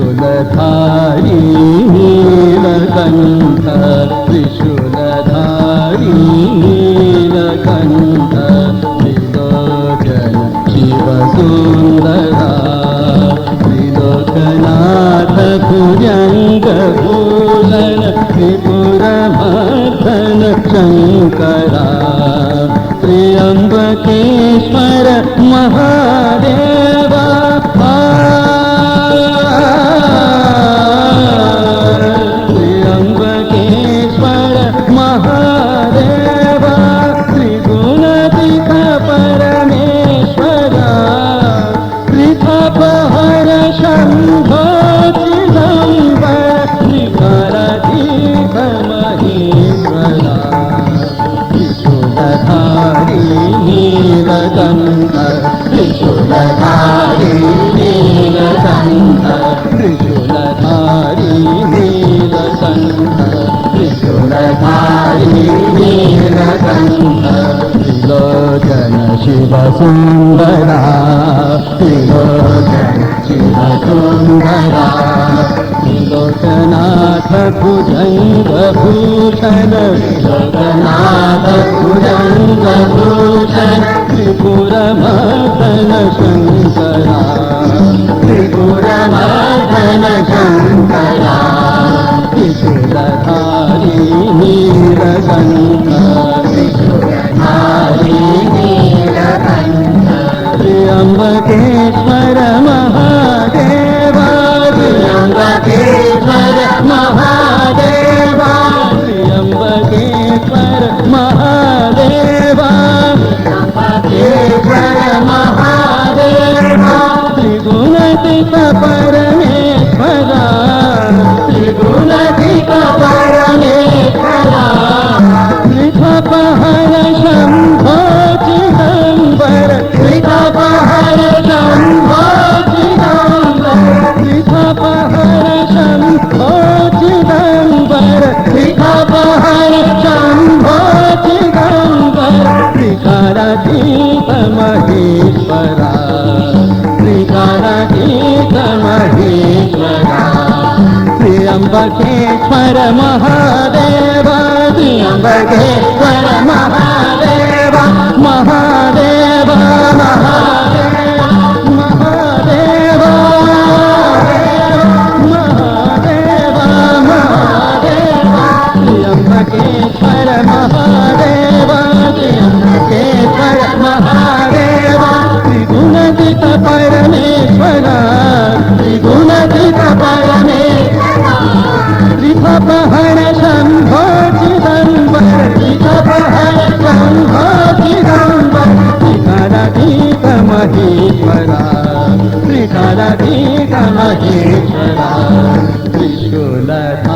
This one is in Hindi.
त्रिशूलधारी नीलकण्ठ त्रिशूलधारी नीलकण्ठ त्रिलोचन शिवसुन्दरा त्रिलोकनाथ भुजङ्गभूषण त्रिपुरमर्दन शङ्करा त्र्यम्बकेश्वर महादेवा त्र्यम्बकेश्वर महादेवा त्रिगुणातीत परमेश्वरा त्रितापहर शम्भो चिदम्बर त्रिकारातीत महेश्वरा त्रिशूलधारी नीलकण्ठ त्रिशूलधारी नीलकण्ठ त्रिशूलधारी नीलकण्ठ त्रिशूलधारी नीलकण्ठ त्रिलोचन शिवसुन्दरा त्रिलोचन शिवसुन्दरा त्रिलोकनाथ भुजङ्गभूषण त्रिलोकनाथ भुजङ्गभूषण त्रिपुरमर्दन शङ्करा त्रिपुरमर्दन शङ्करा त्रिशूलधारी नीलकण्ठ त्रिशूलधारी नीलकण्ठ त्र्यम्बकेश्वर महादेवा त्र्यम्बकेश्वर महादेवा त्र्यम्बकेश्वर महादेवा त्र्यम्बकेश्वर महादेवा त्रिगुणातीत परमेश्वरा त्रिगुणातीत परमेश्वरा त्रितापहर शम्भो चिदम्बर त्रितापहर शम्भो चिदम्बर त्रितापहर शम्भो चिदम्बर त्रितापहर शम्भो चिदम्बर त्रिकारातीत महेश्वरा त्रिकारातीत महेश्वरा त्र्यम्बकेश्वर महादेवा त्र्यम्बकेश्वर महादेवा महादेवा महादेवा महादेवा महादेवा महादेवा त्र्यम्बकेश्वर महादेवा त्र्यम्बकेश्वर महादेवा त्रिगुणातीत परमेश्वरा त्रिगुणातीत परमेश्वरा त्रितापहर शम्भो चिदम्बर त्रितापहर शम्भो चिदम्बर त्रिकारातीत महेश्वरा त्रिकारातीत महेश्वरा त्रिशूलधारी